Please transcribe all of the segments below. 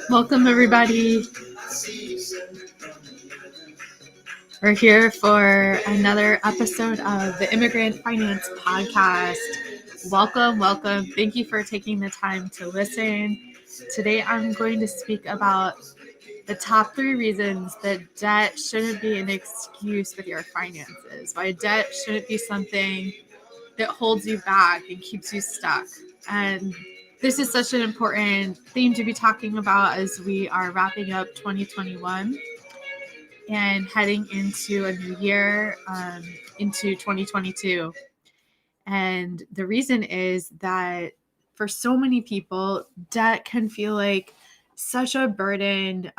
Welcome, everybody. We're here for another episode of the Immigrant Finance Podcast. Welcome. Thank you for taking the time to listen. Today, I'm going to speak about the top 3 reasons that debt shouldn't be an excuse with your finances. Why debt shouldn't be something that holds you back and keeps you stuck. And this is such an important theme to be talking about as we are wrapping up 2021 and heading into a new year, into 2022. And the reason is that for so many people, debt can feel like such a burden.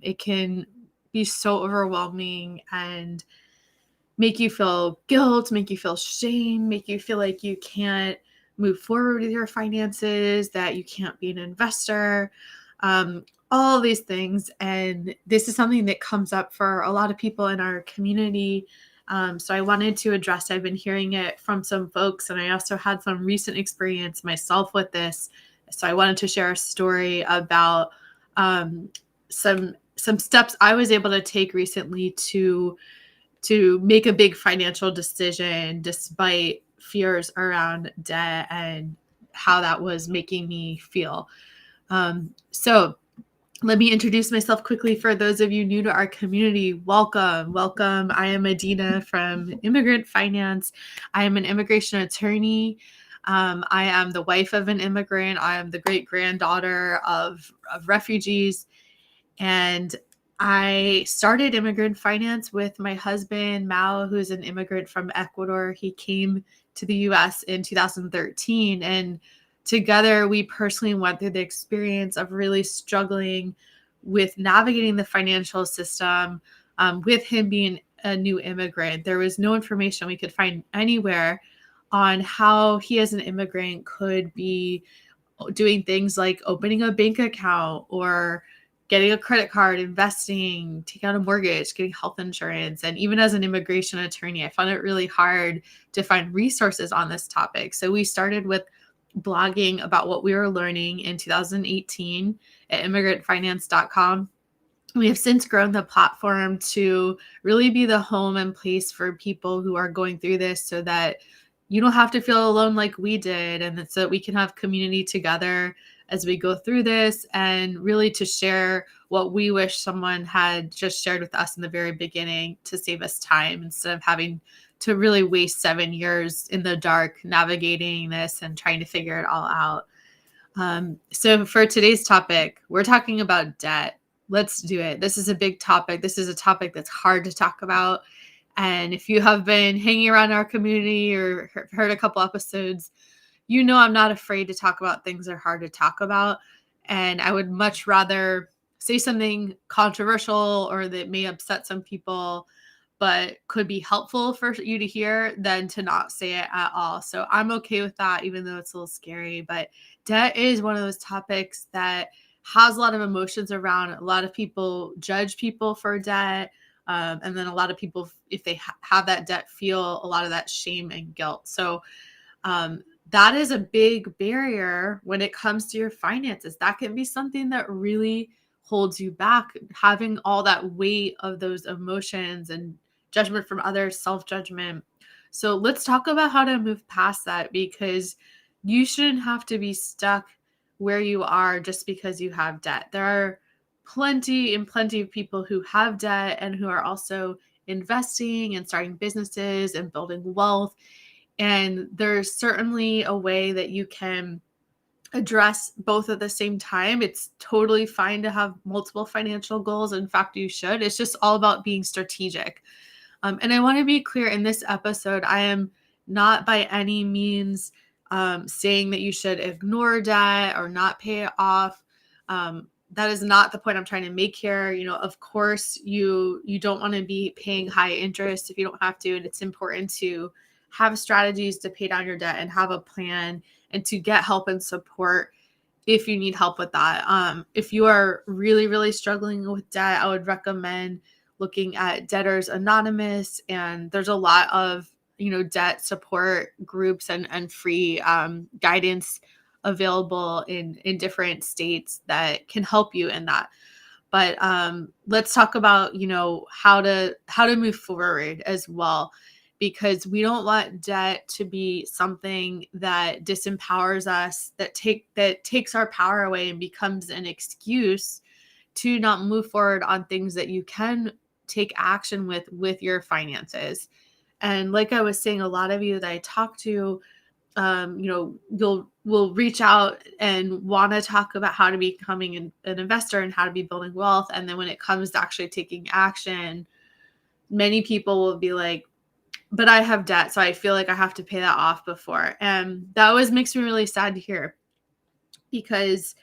It can be so overwhelming and make you feel guilt, make you feel shame, make you feel like you can't move forward with your finances, that you can't be an investor, all these things. And this is something that comes up for a lot of people in our community. So I wanted to address, I've been hearing it from some folks, and I also had some recent experience myself with this. So I wanted to share a story about some steps I was able to take recently to make a big financial decision despite fears around debt and how that was making me feel. So let me introduce myself quickly for those of you new to our community. Welcome. I am Adina from Immigrant Finance. I am an immigration attorney. I am the wife of an immigrant. I am the great-granddaughter of refugees. And I started Immigrant Finance with my husband, Mao, who's an immigrant from Ecuador. He came to the U.S. in 2013, and together we personally went through the experience of really struggling with navigating the financial system with him being a new immigrant. There was no information we could find anywhere on how he as an immigrant could be doing things like opening a bank account or getting a credit card, investing, taking out a mortgage, getting health insurance. And even as an immigration attorney, I found it really hard to find resources on this topic. So we started with blogging about what we were learning in 2018 at immigrantfinance.com. We have since grown the platform to really be the home and place for people who are going through this so that you don't have to feel alone like we did, and so that we can have community together as we go through this, and really to share what we wish someone had just shared with us in the very beginning to save us time instead of having to really waste 7 years in the dark navigating this and trying to figure it all out. So for today's topic, we're talking about debt. Let's do it. This is a big topic. This is a topic that's hard to talk about. And if you have been hanging around our community or heard a couple episodes, you know I'm not afraid to talk about things that are hard to talk about. And I would much rather say something controversial or that may upset some people, but could be helpful for you to hear than to not say it at all. So I'm okay with that, even though it's a little scary. But debt is one of those topics that has a lot of emotions around. A lot of people judge people for debt. And then a lot of people, if they have that debt, feel a lot of that shame and guilt. So that is a big barrier when it comes to your finances. That can be something that really holds you back, having all that weight of those emotions and judgment from others, self-judgment. So let's talk about how to move past that, because you shouldn't have to be stuck where you are just because you have debt. There are plenty of people who have debt and who are also investing and starting businesses and building wealth. And there's certainly a way that you can address both at the same time. It's totally fine to have multiple financial goals. In fact, you should. It's just all about being strategic. And I want to be clear in this episode, I am not by any means saying that you should ignore debt or not pay it off. That is not the point I'm trying to make here. You know, of course, you don't want to be paying high interest if you don't have to. And it's important to have strategies to pay down your debt and have a plan and to get help and support if you need help with that. If you are really, really struggling with debt, I would recommend looking at Debtors Anonymous. And there's a lot of debt support groups and free guidance available in different states that can help you in that. But let's talk about how to move forward as well, because we don't want debt to be something that disempowers us, that takes our power away and becomes an excuse to not move forward on things that you can take action with your finances. And like I was saying, a lot of you that I talk to, you'll will reach out and want to talk about how to becoming an investor and how to be building wealth. And then when it comes to actually taking action, many people will be like, but I have debt, so I feel like I have to pay that off before. And that always makes me really sad to hear, because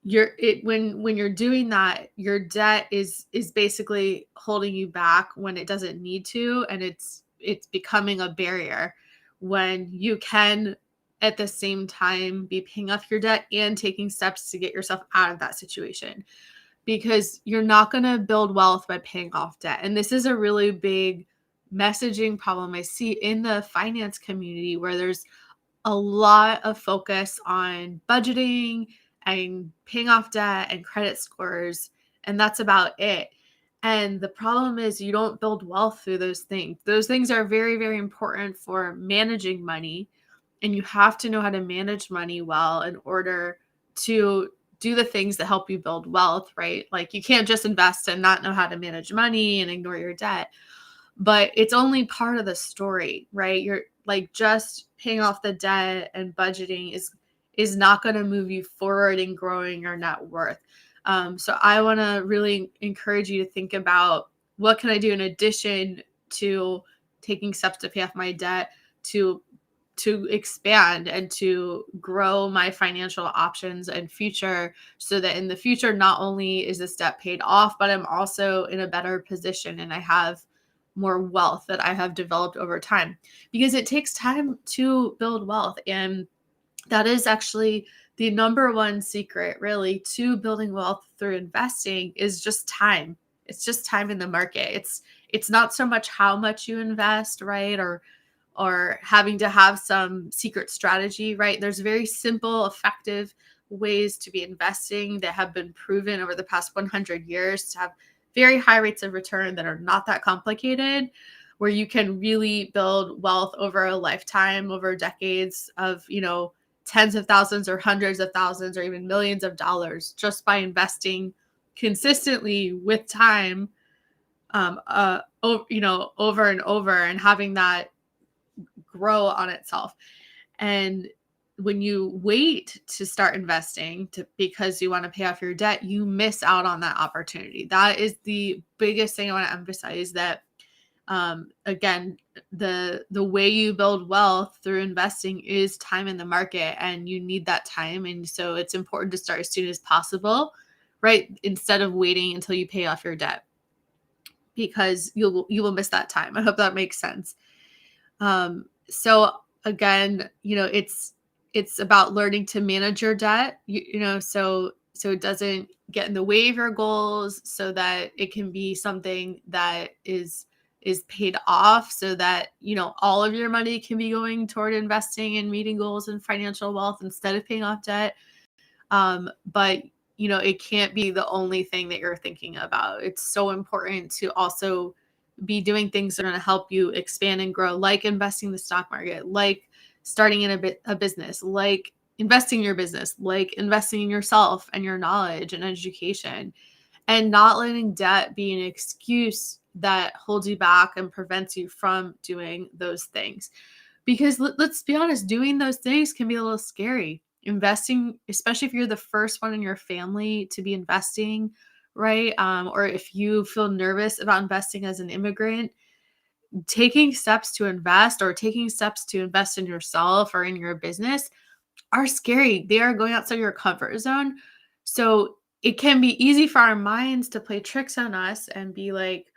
when you're doing that, your debt is basically holding you back when it doesn't need to, and it's becoming a barrier when you can at the same time be paying off your debt and taking steps to get yourself out of that situation, because you're not going to build wealth by paying off debt. And this is a really big messaging problem I see in the finance community, where there's a lot of focus on budgeting and paying off debt and credit scores, and that's about it. And the problem is you don't build wealth through those things. Those things are very, very important for managing money, and you have to know how to manage money well in order to do the things that help you build wealth, right? Like, you can't just invest and not know how to manage money and ignore your debt. But it's only part of the story, right? You're like, just paying off the debt and budgeting is not going to move you forward in growing your net worth. So I want to really encourage you to think about, what can I do in addition to taking steps to pay off my debt, to expand and to grow my financial options and future, so that in the future, not only is this debt paid off, but I'm also in a better position and I have more wealth that I have developed over time. Because it takes time to build wealth, and that is actually the number one secret, really, to building wealth through investing, is just time. It's just time in the market. It's not so much how much you invest, right? Or having to have some secret strategy, right? There's very simple, effective ways to be investing that have been proven over the past 100 years to have very high rates of return that are not that complicated, where you can really build wealth over a lifetime, over decades of, tens of thousands or hundreds of thousands or even millions of dollars, just by investing consistently with time, over and over, and having that grow on itself. And when you wait to start investing because you want to pay off your debt, you miss out on that opportunity. That is the biggest thing I want to emphasize, that again, the way you build wealth through investing is time in the market, and you need that time. And so it's important to start as soon as possible, right? Instead of waiting until you pay off your debt, because you will miss that time. I hope that makes sense. So again, it's about learning to manage your debt, so it doesn't get in the way of your goals, so that it can be something that is paid off, so that, all of your money can be going toward investing and meeting goals and financial wealth instead of paying off debt. But it can't be the only thing that you're thinking about. It's so important to also be doing things that are going to help you expand and grow, like investing in the stock market, like starting in a business, like investing in your business, like investing in yourself and your knowledge and education, and not letting debt be an excuse that holds you back and prevents you from doing those things. Because let's be honest, doing those things can be a little scary. Investing, especially if you're the first one in your family to be investing, right? Or if you feel nervous about investing as an immigrant, taking steps to invest, or taking steps to invest in yourself or in your business, are scary. They are going outside your comfort zone. So it can be easy for our minds to play tricks on us and be like,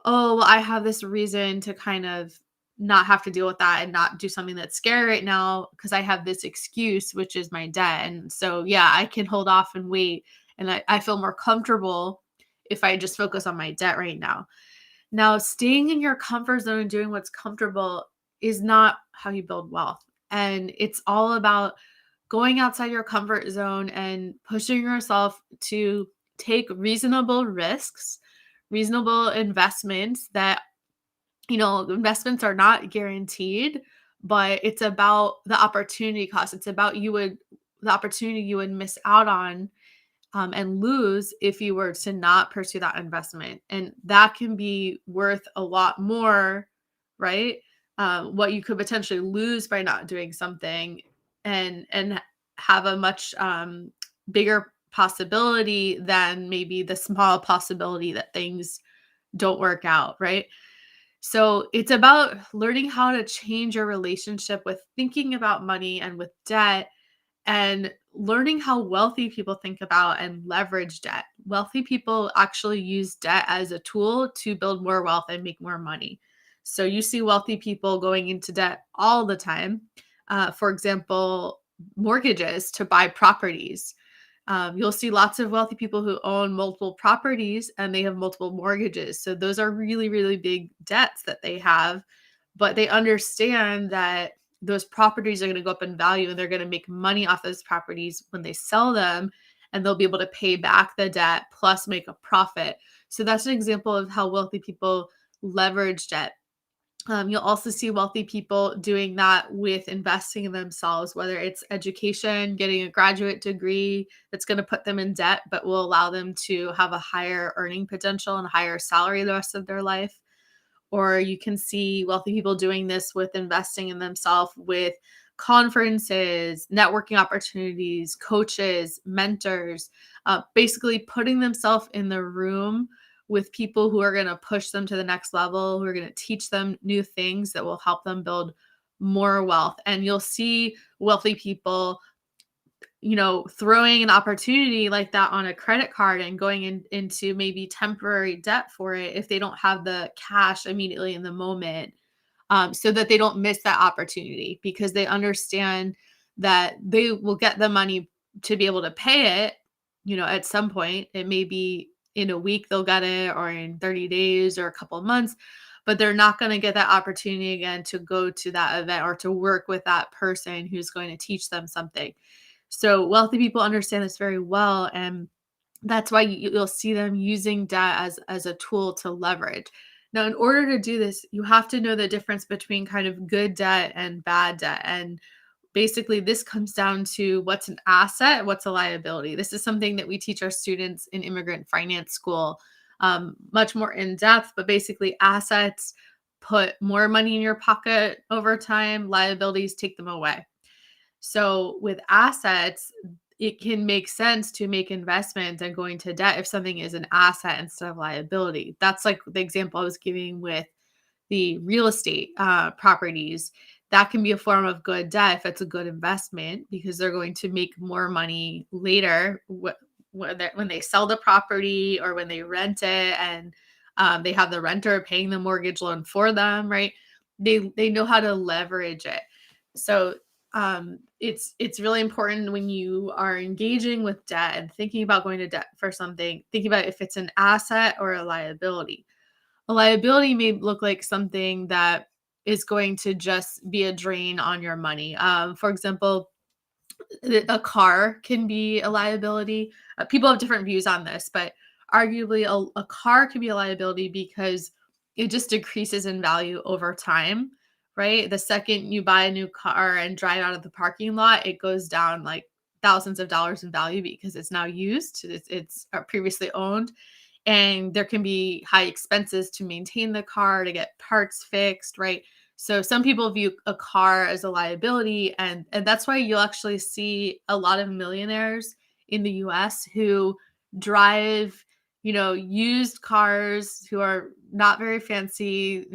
oh, well, I have this reason to kind of not have to deal with that and not do something that's scary right now, because I have this excuse, which is my debt. And so, yeah, I can hold off and wait. And I feel more comfortable if I just focus on my debt right now. Now, staying in your comfort zone and doing what's comfortable is not how you build wealth. And it's all about going outside your comfort zone and pushing yourself to take reasonable risks, reasonable investments that, investments are not guaranteed, but it's about the opportunity cost. It's about the opportunity you would miss out on, and lose if you were to not pursue that investment. And that can be worth a lot more, right? What you could potentially lose by not doing something, and have a much bigger possibility than maybe the small possibility that things don't work out, right? So it's about learning how to change your relationship with thinking about money and with debt, and learning how wealthy people think about and leverage debt. Wealthy people actually use debt as a tool to build more wealth and make more money. So you see wealthy people going into debt all the time. For example, mortgages to buy properties. You'll see lots of wealthy people who own multiple properties and they have multiple mortgages. So those are really, really big debts that they have, but they understand that those properties are going to go up in value and they're going to make money off those properties when they sell them, and they'll be able to pay back the debt plus make a profit. So that's an example of how wealthy people leverage debt. You'll also see wealthy people doing that with investing in themselves, whether it's education, getting a graduate degree that's going to put them in debt, but will allow them to have a higher earning potential and higher salary the rest of their life. Or you can see wealthy people doing this with investing in themselves with conferences, networking opportunities, coaches, mentors, basically putting themselves in the room with people who are going to push them to the next level, who are going to teach them new things that will help them build more wealth. And you'll see wealthy people, throwing an opportunity like that on a credit card and going into maybe temporary debt for it if they don't have the cash immediately in the moment, so that they don't miss that opportunity, because they understand that they will get the money to be able to pay it, at some point. It may be in a week they'll get it, or in 30 days or a couple of months, but they're not going to get that opportunity again to go to that event or to work with that person who's going to teach them something. So wealthy people understand this very well, and that's why you'll see them using debt as a tool to leverage. Now, in order to do this, you have to know the difference between kind of good debt and bad debt. And basically, this comes down to what's an asset, what's a liability. This is something that we teach our students in immigrant finance school, much more in depth. But basically, assets put more money in your pocket over time, liabilities take them away. So with assets, it can make sense to make investments and go into debt if something is an asset instead of liability. That's like the example I was giving with the real estate properties. That can be a form of good debt if it's a good investment, because they're going to make more money later when they sell the property or when they rent it, and they have the renter paying the mortgage loan for them, right? They know how to leverage it. So it's really important when you are engaging with debt and thinking about going to debt for something, thinking about if it's an asset or a liability. A liability may look like something that is going to just be a drain on your money. For example, a car can be a liability. People have different views on this, but arguably a car can be a liability because it just decreases in value over time, right? The second you buy a new car and drive out of the parking lot, it goes down like thousands of dollars in value because it's now used, it's previously owned. And there can be high expenses to maintain the car, to get parts fixed, right? So some people view a car as a liability, and that's why you'll actually see a lot of millionaires in the US who drive, used cars, who are not very fancy,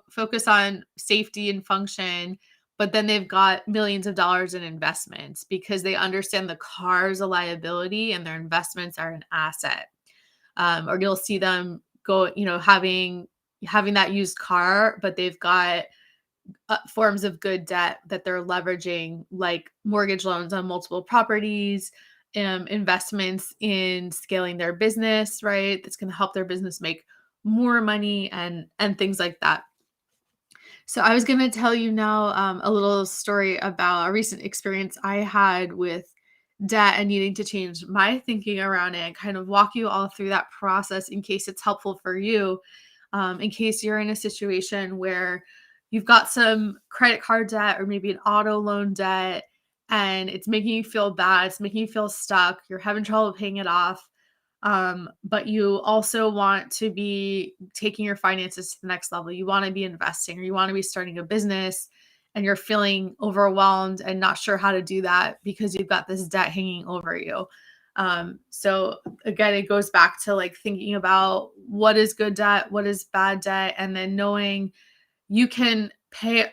focus on safety and function, but then they've got millions of dollars in investments because they understand the car is a liability and their investments are an asset. Or you'll see them go, having that used car, but they've got forms of good debt that they're leveraging, like mortgage loans on multiple properties, investments in scaling their business, right? That's going to help their business make more money, and things like that. So I was going to tell you now a little story about a recent experience I had with debt and needing to change my thinking around it and kind of walk you all through that process in case it's helpful for you. In case you're in a situation where you've got some credit card debt or maybe an auto loan debt and it's making you feel bad, it's making you feel stuck, you're having trouble paying it off. But you also want to be taking your finances to the next level. You want to be investing or you want to be starting a business and you're feeling overwhelmed and not sure how to do that because you've got this debt hanging over you. So again, it goes back to like thinking about what is good debt, what is bad debt, and then knowing you can pay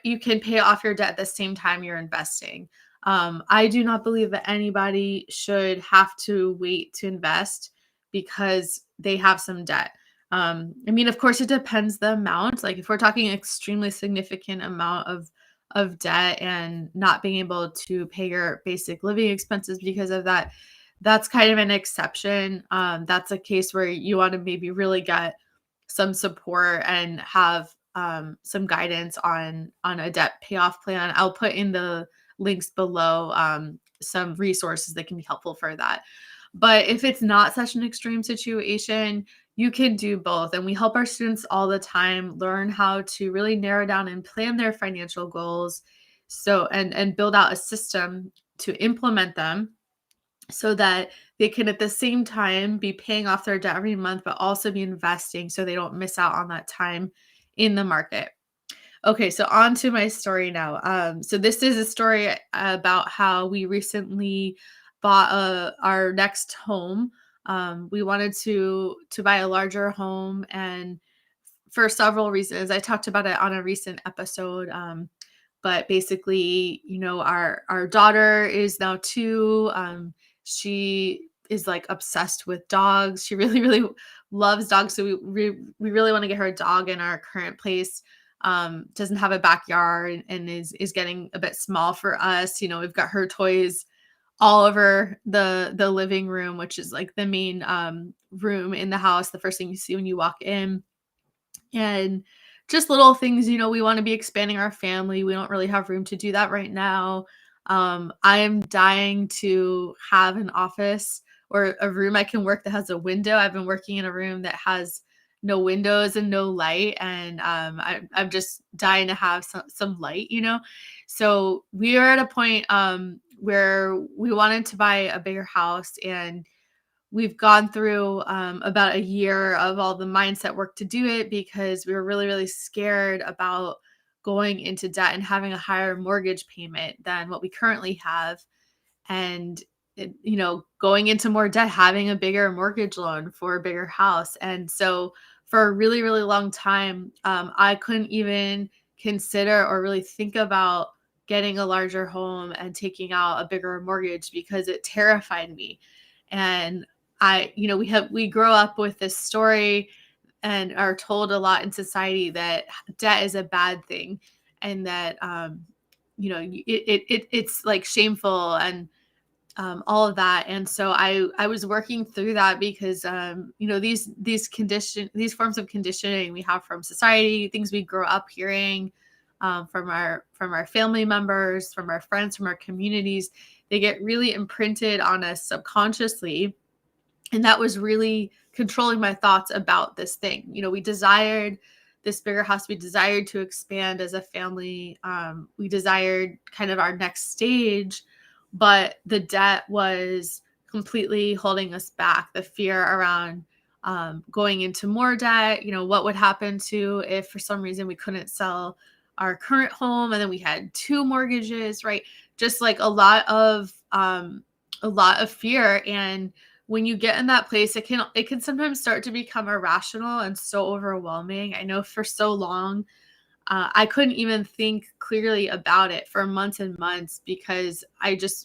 off your debt at the same time you're investing. I do not believe that anybody should have to wait to invest because they have some debt. I mean, of course, it depends the amount. Like if we're talking extremely significant amount of debt and not being able to pay your basic living expenses because of that, that's kind of an exception. That's a case where you want to maybe really get some support and have some guidance on a debt payoff plan. I'll put in the links below some resources that can be helpful for that. But if it's not such an extreme situation, you can do both. And we help our students all the time learn how to really narrow down and plan their financial goals. So and build out a system to implement them so that they can at the same time be paying off their debt every month, but also be investing so they don't miss out on that time in the market. Okay, so on to my story now. So this is a story about how we recently bought our next home. We wanted to buy a larger home, and for several reasons. I talked about it on a recent episode. But basically, our daughter is now 2. She is like obsessed with dogs. She really, really loves dogs. So we really want to get her a dog in our current place. Doesn't have a backyard and is getting a bit small for us. We've got her toys all over the living room, which is like the main room in the house, the first thing you see when you walk in. And just little things, we want to be expanding our family. We don't really have room to do that right now. I am dying to have an office or a room I can work that has a window. I've been working in a room that has no windows and no light, and I'm just dying to have some light. So we are at a point where we wanted to buy a bigger house, and we've gone through about a year of all the mindset work to do it because we were really, really scared about going into debt and having a higher mortgage payment than what we currently have. And, going into more debt, having a bigger mortgage loan for a bigger house. And so for a really, really long time, I couldn't even consider or really think about getting a larger home and taking out a bigger mortgage because it terrified me. And we grow up with this story and are told a lot in society that debt is a bad thing and that it's like shameful and all of that. And so I was working through that because these forms of conditioning we have from society, things we grow up hearing from our family members, from our friends, from our communities, they get really imprinted on us subconsciously. And that was really controlling my thoughts about this thing. We desired this bigger house. We desired to expand as a family. We desired kind of our next stage, but the debt was completely holding us back. The fear around going into more debt, what would happen to if for some reason we couldn't sell our current home and then we had 2 mortgages, right? Just like a lot of fear. And when you get in that place, it can sometimes start to become irrational and so overwhelming. I know for so long, I couldn't even think clearly about it for months and months because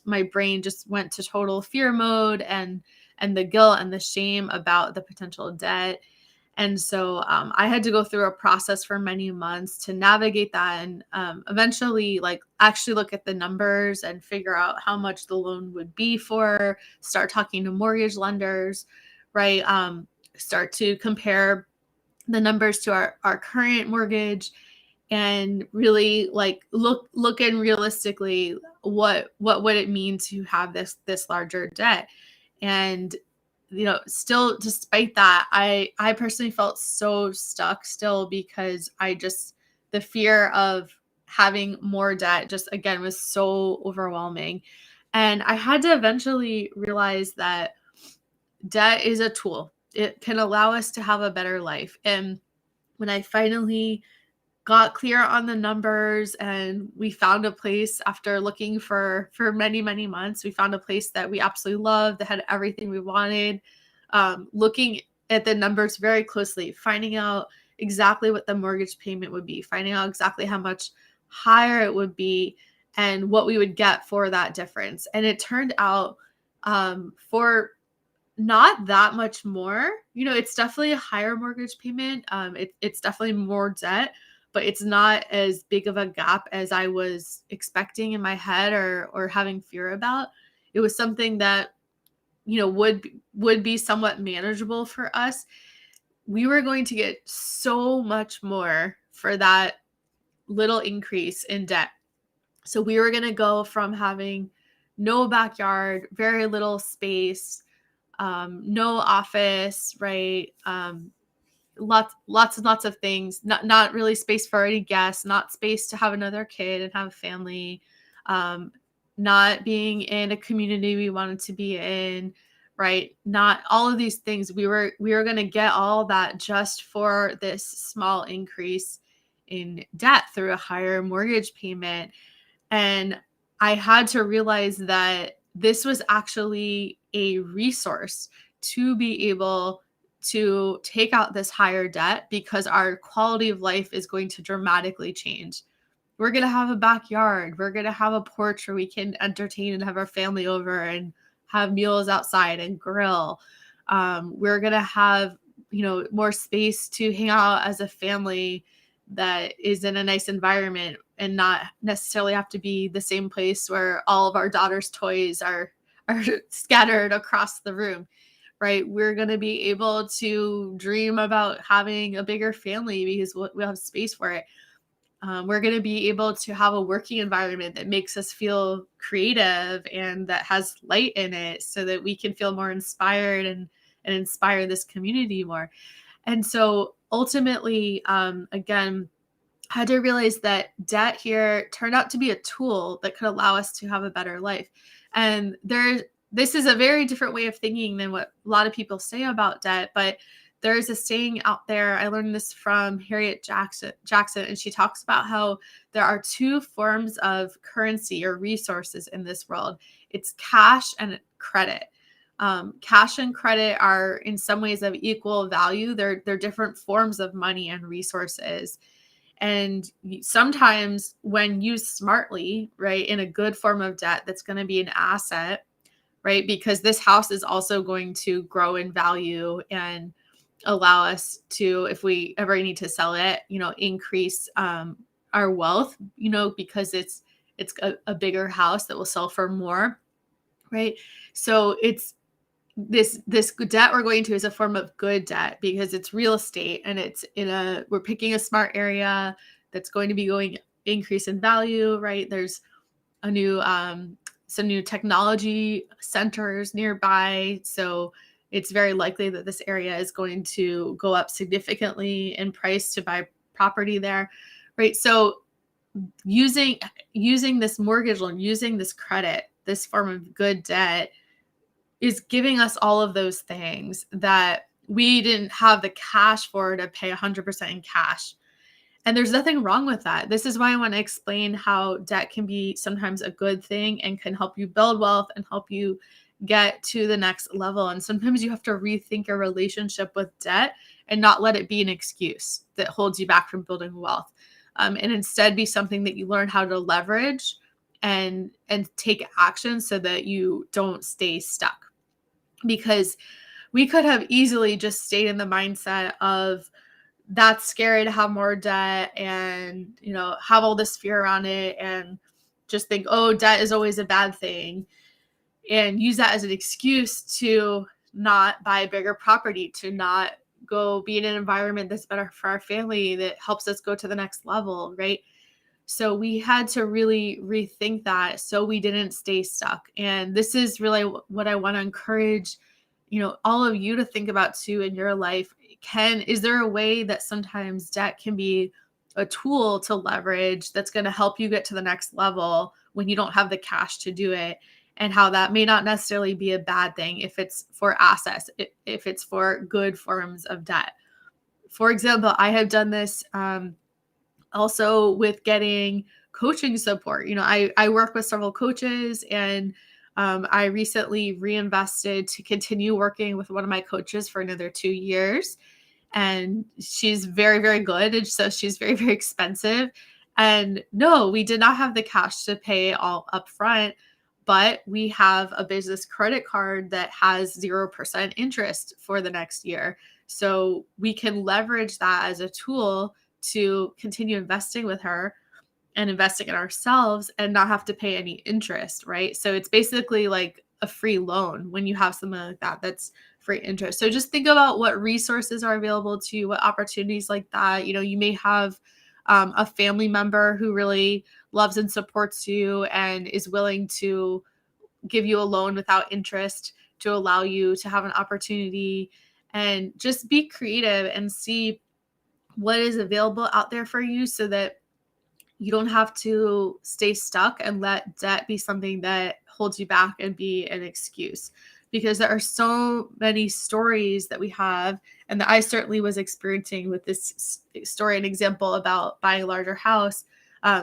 my brain just went to total fear mode and the guilt and the shame about the potential debt. And so I had to go through a process for many months to navigate that and eventually like actually look at the numbers and figure out how much the loan would be for, start talking to mortgage lenders, right? Start to compare the numbers to our current mortgage and really like look in realistically what would it mean to have this larger debt. And still despite that, I personally felt so stuck still, because the fear of having more debt just again was so overwhelming. And I had to eventually realize that debt is a tool. It can allow us to have a better life. And when I finally got clear on the numbers, and we found a place after looking for many months, we found a place that we absolutely loved, that had everything we wanted. Looking at the numbers very closely, finding out exactly what the mortgage payment would be, finding out exactly how much higher it would be, and what we would get for that difference. And it turned out, for not that much more. It's definitely a higher mortgage payment. It's definitely more debt, but it's not as big of a gap as I was expecting in my head, or having fear about. It was something that would be somewhat manageable for us. We were going to get so much more for that little increase in debt. So we were going to go from having no backyard, very little space, no office, right? Lots and lots of things. Not really space for any guests. Not space to have another kid and have a family. Um, not being in a community we wanted to be in, right? Not all of these things. We were going to get all that just for this small increase in debt through a higher mortgage payment. And I had to realize that this was actually a resource to be able to take out this higher debt, because our quality of life is going to dramatically change. We're going to have a backyard. We're going to have a porch where we can entertain and have our family over and have meals outside and grill. We're going to have, more space to hang out as a family that is in a nice environment, and not necessarily have to be the same place where all of our daughter's toys are scattered across the room, right? We're going to be able to dream about having a bigger family because we'll have space for it. We're going to be able to have a working environment that makes us feel creative and that has light in it, so that we can feel more inspired and inspire this community more. And so ultimately, again, I had to realize that debt here turned out to be a tool that could allow us to have a better life. And this is a very different way of thinking than what a lot of people say about debt, but there's a saying out there. I learned this from Harriet Jackson, and she talks about how there are two forms of currency or resources in this world. It's cash and credit. Cash and credit are in some ways of equal value. They're different forms of money and resources. And sometimes when used smartly, right, in a good form of debt, that's going to be an asset, right? Because this house is also going to grow in value and allow us to, if we ever need to sell it, increase our wealth, because it's a bigger house that will sell for more, right? So it's this debt we're going to is a form of good debt, because it's real estate, and we're picking a smart area that's going to be going increase in value, right? There's some new technology centers nearby, so it's very likely that this area is going to go up significantly in price to buy property there, right? So using this mortgage loan, using this credit, this form of good debt, is giving us all of those things that we didn't have the cash for to pay 100% in cash. And there's nothing wrong with that. This is why I want to explain how debt can be sometimes a good thing and can help you build wealth and help you get to the next level. And sometimes you have to rethink your relationship with debt and not let it be an excuse that holds you back from building wealth. And instead be something that you learn how to leverage and take action so that you don't stay stuck. Because we could have easily just stayed in the mindset of, that's scary to have more debt and, have all this fear around it, and just think, oh, debt is always a bad thing, and use that as an excuse to not buy a bigger property, to not go be in an environment that's better for our family, that helps us go to the next level, right? So we had to really rethink that so we didn't stay stuck. And this is really what I want to encourage, all of you to think about too in your life. Is there a way that sometimes debt can be a tool to leverage that's going to help you get to the next level when you don't have the cash to do it? And how that may not necessarily be a bad thing if it's for assets, if it's for good forms of debt. For example, I have done this also with getting coaching support. I work with several coaches, and I recently reinvested to continue working with one of my coaches for another 2 years. And she's very, very good. And so she's very, very expensive. And no, we did not have the cash to pay all up front, but we have a business credit card that has 0% interest for the next year. So we can leverage that as a tool to continue investing with her and investing in ourselves and not have to pay any interest, right? So it's basically like a free loan when you have something like that that's free interest. So just think about what resources are available to you, what opportunities like that. You may have a family member who really loves and supports you and is willing to give you a loan without interest to allow you to have an opportunity. And just be creative and see what is available out there for you so that you don't have to stay stuck and let debt be something that holds you back and be an excuse. Because there are so many stories that we have, and that I certainly was experiencing with this story, an example about buying a larger house.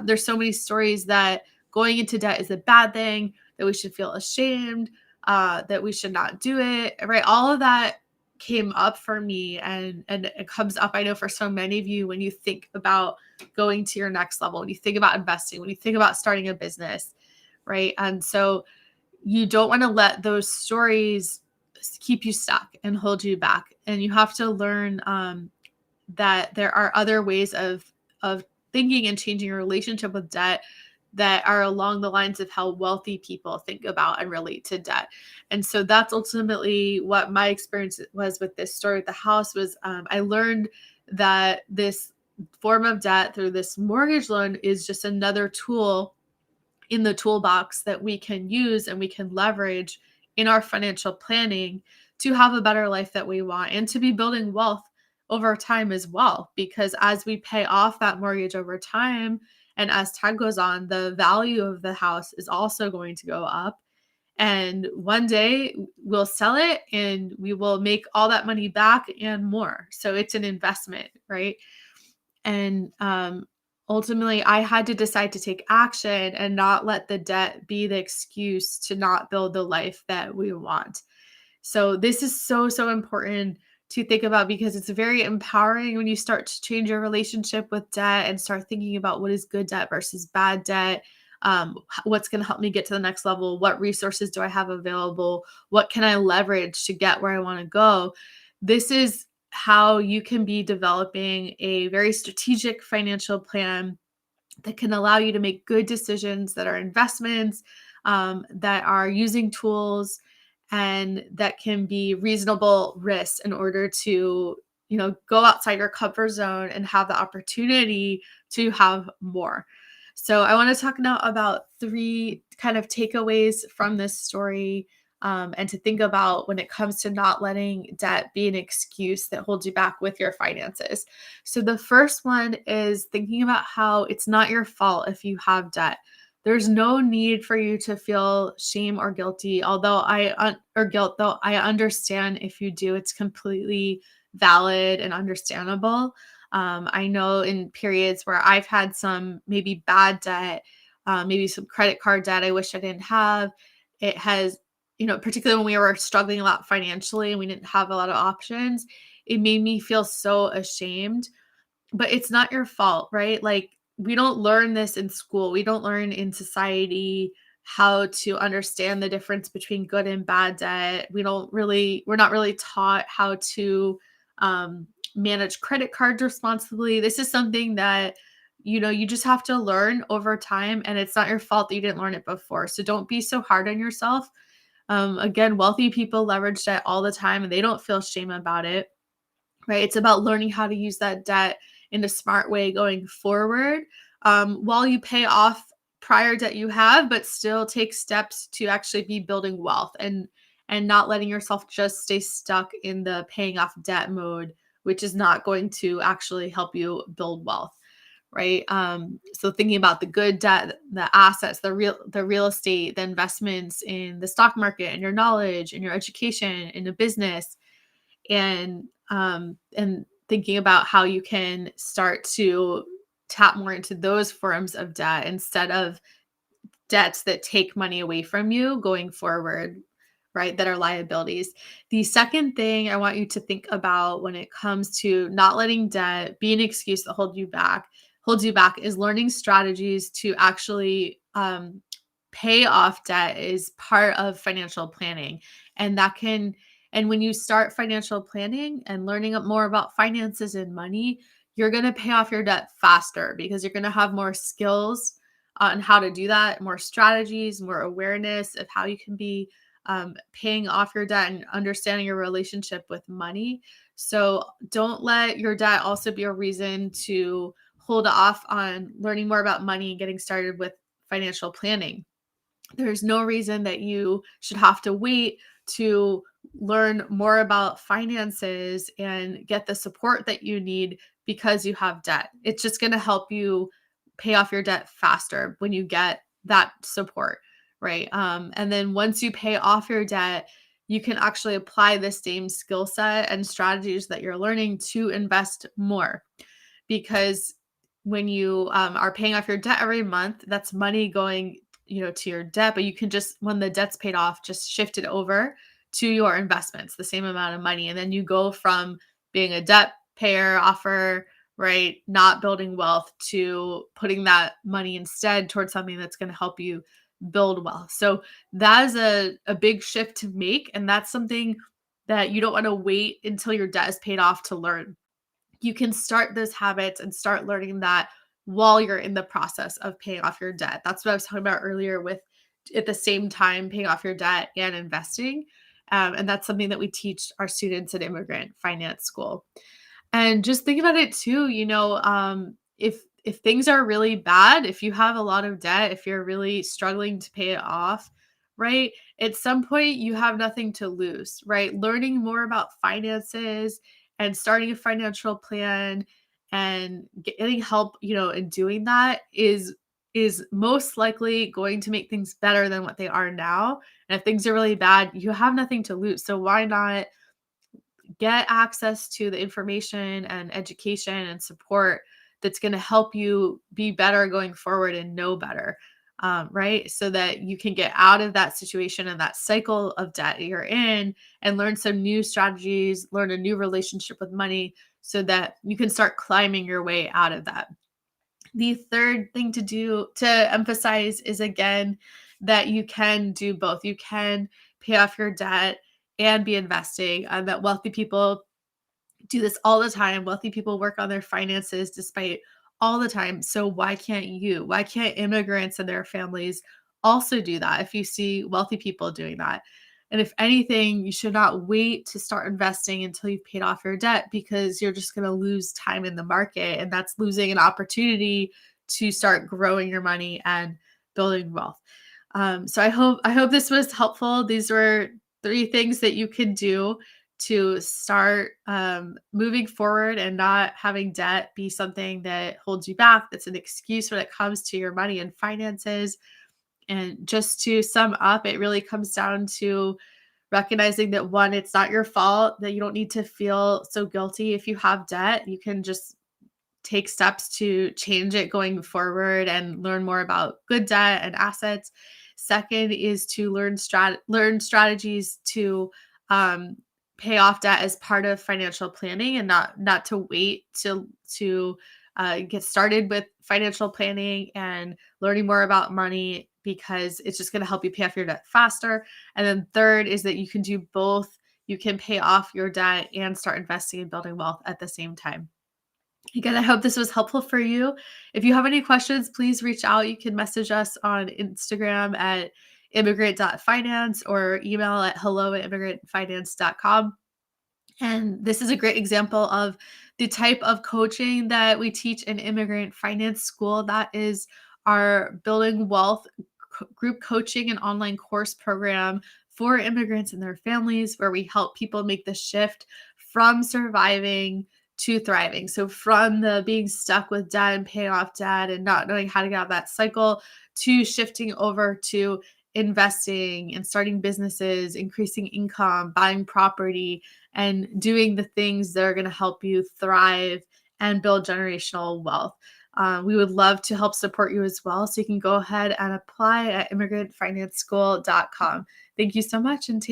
There's so many stories that going into debt is a bad thing, that we should feel ashamed, that we should not do it, right? All of that came up for me, and it comes up, I know, for so many of you when you think about going to your next level, when you think about investing, when you think about starting a business, right? And so you don't want to let those stories keep you stuck and hold you back. And you have to learn that there are other ways of thinking and changing your relationship with debt that are along the lines of how wealthy people think about and relate to debt. And so that's ultimately what my experience was with this story with the house was I learned that this form of debt through this mortgage loan is just another tool in the toolbox that we can use and we can leverage in our financial planning to have a better life that we want and to be building wealth over time as well. Because as we pay off that mortgage over time, and as time goes on, the value of the house is also going to go up. And one day we'll sell it and we will make all that money back and more. So it's an investment, right? And ultimately, I had to decide to take action and not let the debt be the excuse to not build the life that we want. So this is so, so important to think about because it's very empowering when you start to change your relationship with debt and start thinking about what is good debt versus bad debt. What's going to help me get to the next level? What resources do I have available? What can I leverage to get where I want to go? This is how you can be developing a very strategic financial plan that can allow you to make good decisions that are investments, that are using tools, and that can be reasonable risks in order to, go outside your comfort zone and have the opportunity to have more. So I want to talk now about 3 kind of takeaways from this story, and to think about when it comes to not letting debt be an excuse that holds you back with your finances. So the first one is thinking about how it's not your fault if you have debt. There's no need for you to feel shame or guilty, or guilt, though I understand if you do. It's completely valid and understandable. I know in periods where I've had some maybe bad debt, maybe some credit card debt I wish I didn't have. It has, particularly when we were struggling a lot financially and we didn't have a lot of options, it made me feel so ashamed. But it's not your fault, right? Like, we don't learn this in school. We don't learn in society how to understand the difference between good and bad debt. We're not really taught how to manage credit cards responsibly. This is something that, you just have to learn over time, and it's not your fault that you didn't learn it before. So don't be so hard on yourself. Again, wealthy people leverage debt all the time and they don't feel shame about it. right? It's about learning how to use that debt in a smart way going forward, while you pay off prior debt you have, but still take steps to actually be building wealth and not letting yourself just stay stuck in the paying off debt mode, which is not going to actually help you build wealth, right? So thinking about the good debt, the assets, the real estate, the investments in the stock market, and your knowledge and your education in a business, and thinking about how you can start to tap more into those forms of debt instead of debts that take money away from you going forward, right? That are liabilities. The second thing I want you to think about when it comes to not letting debt be an excuse that holds you back is learning strategies to actually pay off debt is part of financial planning. And that can and when you start financial planning and learning more about finances and money, you're going to pay off your debt faster because you're going to have more skills on how to do that, more strategies, more awareness of how you can be paying off your debt and understanding your relationship with money. So don't let your debt also be a reason to hold off on learning more about money and getting started with financial planning. There's no reason that you should have to wait to learn more about finances and get the support that you need because you have debt. It's just going to help you pay off your debt faster when you get that support, right? And then once you pay off your debt, you can actually apply the same skill set and strategies that you're learning to invest more, because when you are paying off your debt every month, that's money going, to your debt, but you can just, when the debt's paid off, just shift it over to your investments, the same amount of money. And then you go from being a debt payer offer, right, not building wealth, to putting that money instead towards something that's going to help you build wealth. So that is a big shift to make. And that's something that you don't want to wait until your debt is paid off to learn. You can start those habits and start learning that while you're in the process of paying off your debt. That's what I was talking about earlier with, at the same time, paying off your debt and investing. And that's something that we teach our students at Immigrant Finance School. And just think about it too, if things are really bad, if you have a lot of debt, if you're really struggling to pay it off, right? At some point you have nothing to lose, right? Learning more about finances and starting a financial plan and getting help, in doing that is most likely going to make things better than what they are now. And if things are really bad, you have nothing to lose. So why not get access to the information and education and support that's going to help you be better going forward and know better, right? So that you can get out of that situation and that cycle of debt you're in and learn some new strategies, learn a new relationship with money so that you can start climbing your way out of that. The third thing to emphasize is, again, that you can do both. You can pay off your debt and be investing. That wealthy people do this all the time. Wealthy people work on their finances despite all the time. So why can't you? Why can't immigrants and their families also do that if you see wealthy people doing that? And if anything, you should not wait to start investing until you've paid off your debt, because you're just going to lose time in the market, and that's losing an opportunity to start growing your money and building wealth. So I hope this was helpful. These were 3 things that you can do to start moving forward and not having debt be something that holds you back, that's an excuse when it comes to your money and finances. And just to sum up, it really comes down to recognizing that, one, it's not your fault, that you don't need to feel so guilty if you have debt. You can just take steps to change it going forward and learn more about good debt and assets. Second is to learn strategies to um, pay off debt as part of financial planning, and not to wait to get started with financial planning and learning more about money, because it's just going to help you pay off your debt faster. And then third is that you can do both. You can pay off your debt and start investing and building wealth at the same time. Again, I hope this was helpful for you. If you have any questions, please reach out. You can message us on Instagram at immigrant.finance or email at hello@immigrantfinance.com. And this is a great example of the type of coaching that we teach in Immigrant Finance School. That is our Building Wealth group coaching and online course program for immigrants and their families, where we help people make the shift from surviving to thriving. So from the being stuck with debt and paying off debt and not knowing how to get out of that cycle, to shifting over to investing and starting businesses, increasing income, buying property, and doing the things that are going to help you thrive and build generational wealth. We would love to help support you as well. So you can go ahead and apply at immigrantfinanceschool.com. Thank you so much and take